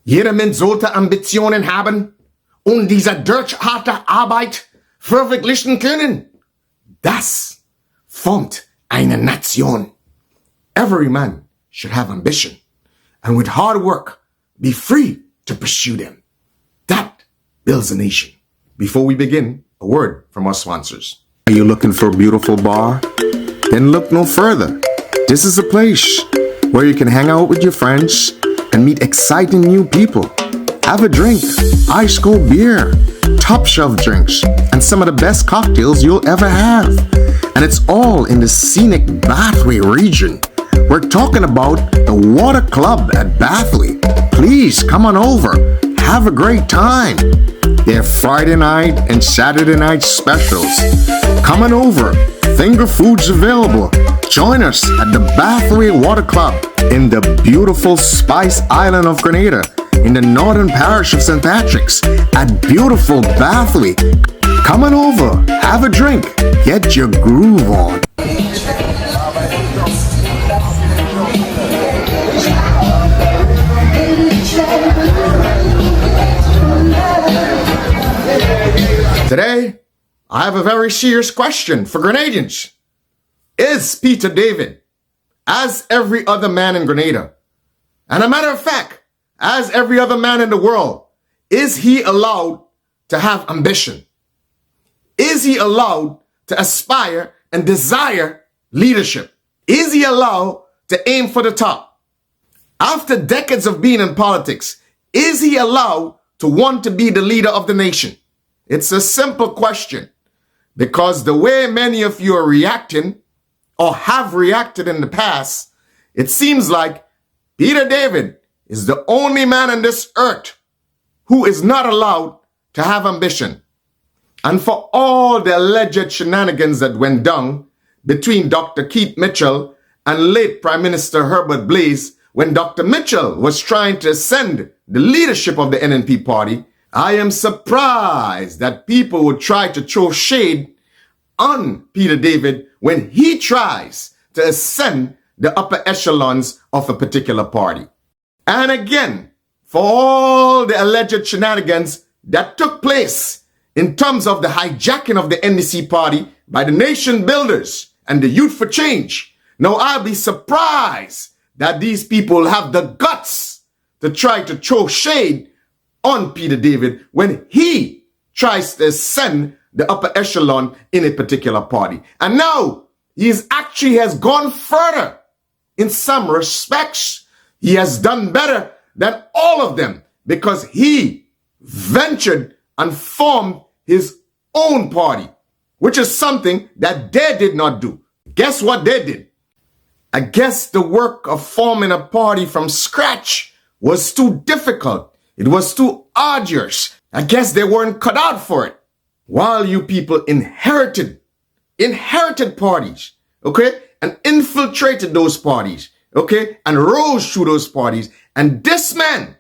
Jeder Mensch sollte Ambitionen haben und diese durchharte Arbeit verwirklichen können. Das formt eine Nation. Every man should have ambition and with hard work be free to pursue them. That builds a nation. Before we begin, a word from our sponsors. Are you looking for a beautiful bar? Then look no further. This is a place where you can hang out with your friends and meet exciting new people. Have a drink, ice cold beer, top shelf drinks, and some of the best cocktails you'll ever have. And it's all in the scenic Bathway region. We're talking about the Water Club at Bathway. Please come on over. Have a great time. They have Friday night and Saturday night specials. Come on over. Finger food's available. Join us at the Bathway Water Club in the beautiful Spice Island of Grenada in the northern parish of St. Patrick's at beautiful Bathway. Come on over, have a drink, get your groove on. Today, I have a very serious question for Grenadians. Is Peter David, as every other man in Grenada, and a matter of fact, as every other man in the world, is he allowed to have ambition? Is he allowed to aspire and desire leadership? Is he allowed to aim for the top? After decades of being in politics, is he allowed to want to be the leader of the nation? It's a simple question, because the way many of you are reacting or have reacted in the past, it seems like Peter David is the only man on this earth who is not allowed to have ambition. And for all the alleged shenanigans that went down between Dr. Keith Mitchell and late Prime Minister Herbert Blaise, when Dr. Mitchell was trying to ascend the leadership of the NNP party, I am surprised that people would try to throw shade on Peter David when he tries to ascend the upper echelons of a particular party. And again, for all the alleged shenanigans that took place in terms of the hijacking of the NDC party by the nation builders and the Youth for Change, now I'll be surprised that these people have the guts to try to throw shade on Peter David when he tries to ascend the upper echelon in a particular party. And now he has gone further. In some respects, he has done better than all of them because he ventured and formed his own party, which is something that they did not do. Guess what they did? I guess the work of forming a party from scratch was too difficult. It was too arduous. I guess they weren't cut out for it. While you people inherited parties, okay, and infiltrated those parties, okay, and rose through those parties, and this man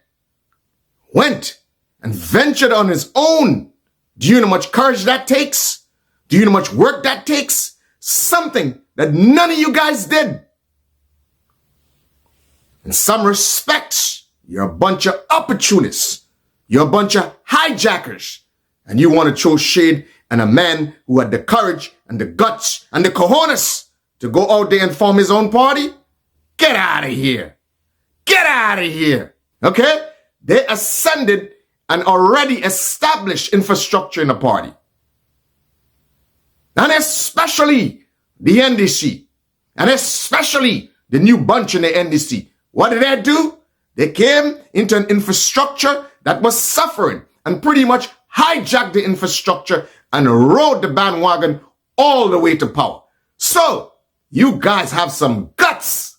went and ventured on his own. Do you know how much courage that takes? Do you know how much work that takes? Something that none of you guys did. In some respects, you're a bunch of opportunists. You're a bunch of hijackers. And you want to throw shade on a man who had the courage and the guts and the cojones to go out there and form his own party? Get out of here. Get out of here. Okay? They ascended an already established infrastructure in the party. And especially the NDC. And especially the new bunch in the NDC. What did they do? They came into an infrastructure that was suffering and pretty much hijacked the infrastructure and rode the bandwagon all the way to power. So, you guys have some guts.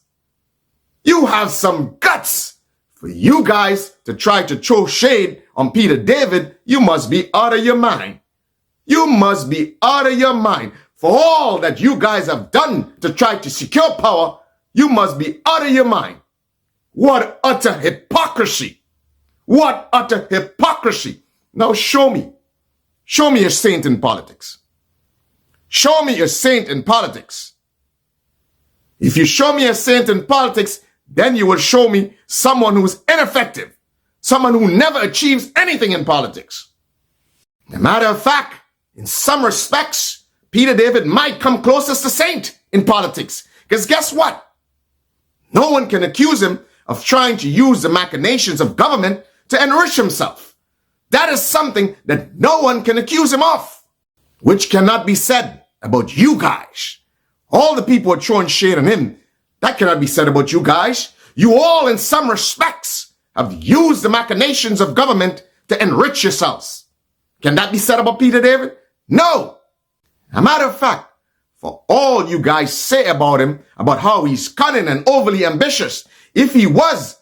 You have some guts. For you guys to try to throw shade on Peter David, you must be out of your mind. You must be out of your mind. For all that you guys have done to try to secure power, you must be out of your mind. What utter hypocrisy. What utter hypocrisy. Now show me. Show me a saint in politics. Show me a saint in politics. If you show me a saint in politics, then you will show me someone who's ineffective. someone who never achieves anything in politics. As a matter of fact, in some respects, Peter David might come closest to saint in politics. Because guess what? No one can accuse him of trying to use the machinations of government to enrich himself. That is something that no one can accuse him of, which cannot be said about you guys. All the people are throwing shade on him. That cannot be said about you guys. You all, in some respects, have used the machinations of government to enrich yourselves. Can that be said about Peter David? No. As a matter of fact, for all you guys say about him, about how he's cunning and overly ambitious, if he was,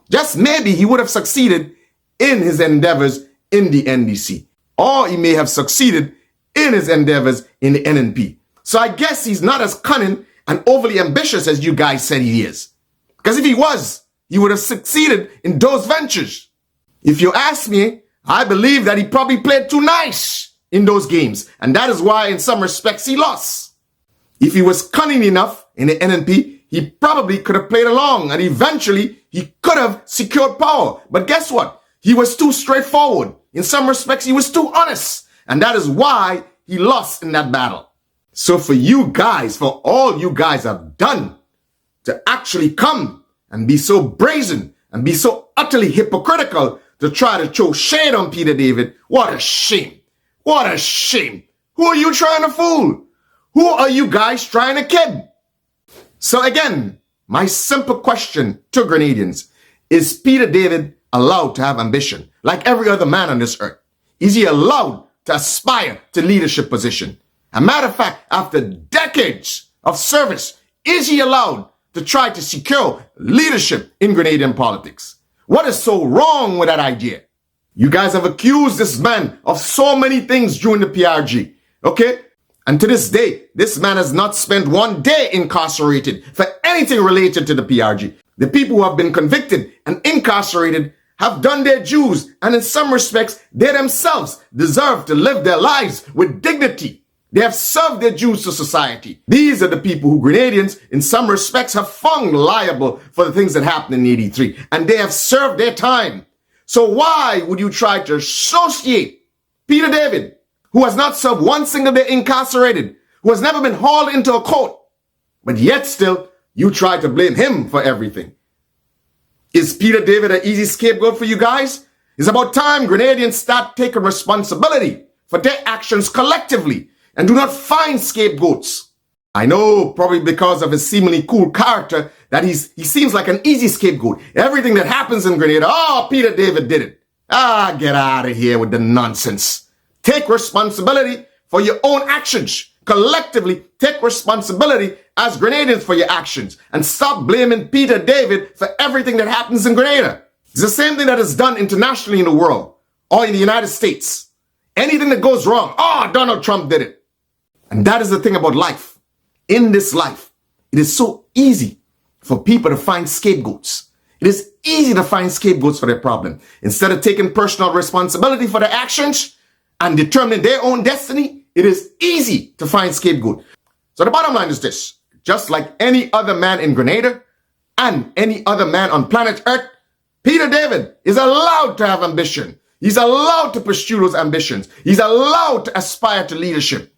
just maybe he would have succeeded in his endeavors in the NDC. Or he may have succeeded in his endeavors in the NNP. So I guess he's not as cunning and overly ambitious as you guys said he is. Because if he was, he would have succeeded in those ventures. If you ask me, I believe that he probably played too nice in those games. And that is why in some respects he lost. If he was cunning enough in the NNP, he probably could have played along and eventually he could have secured power. But guess what? He was too straightforward. In some respects, he was too honest. And that is why he lost in that battle. So for you guys, for all you guys have done to actually come and be so brazen and be so utterly hypocritical to try to throw shade on Peter David, what a shame. What a shame. Who are you trying to fool? Who are you guys trying to kid? So again, my simple question to Grenadians, is Peter David allowed to have ambition like every other man on this earth? Is he allowed to aspire to leadership position? As a matter of fact, after decades of service, is he allowed to try to secure leadership in Grenadian politics? What is so wrong with that idea? You guys have accused this man of so many things during the PRG, okay? And to this day, this man has not spent one day incarcerated for anything related to the PRG. The people who have been convicted and incarcerated have done their dues, and in some respects, they themselves deserve to live their lives with dignity. They have served their dues to society. These are the people who Grenadians, in some respects, have found liable for the things that happened in 83, and they have served their time. So why would you try to associate Peter David, who has not served one single day incarcerated, who has never been hauled into a court, but yet still you try to blame him for everything? Is Peter David an easy scapegoat for you guys? It's about time Grenadians start taking responsibility for their actions collectively and do not find scapegoats. I know, probably because of his seemingly cool character, that he seems like an easy scapegoat. Everything that happens in Grenada, oh, Peter David did it. Get out of here with the nonsense. Take responsibility for your own actions. Collectively, take responsibility as Grenadians for your actions and stop blaming Peter David for everything that happens in Grenada. It's the same thing that is done internationally in the world or in the United States. Anything that goes wrong, oh, Donald Trump did it. And that is the thing about life. In this life, it is so easy for people to find scapegoats. It is easy to find scapegoats for their problem. Instead of taking personal responsibility for their actions and determining their own destiny, it is easy to find scapegoat. So the bottom line is this. Just like any other man in Grenada and any other man on planet Earth, Peter David is allowed to have ambition. He's allowed to pursue those ambitions. He's allowed to aspire to leadership.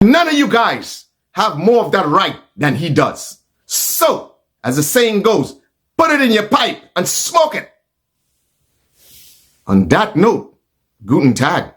None of you guys have more of that right than he does. So, as the saying goes, put it in your pipe and smoke it. On that note, Guten Tag.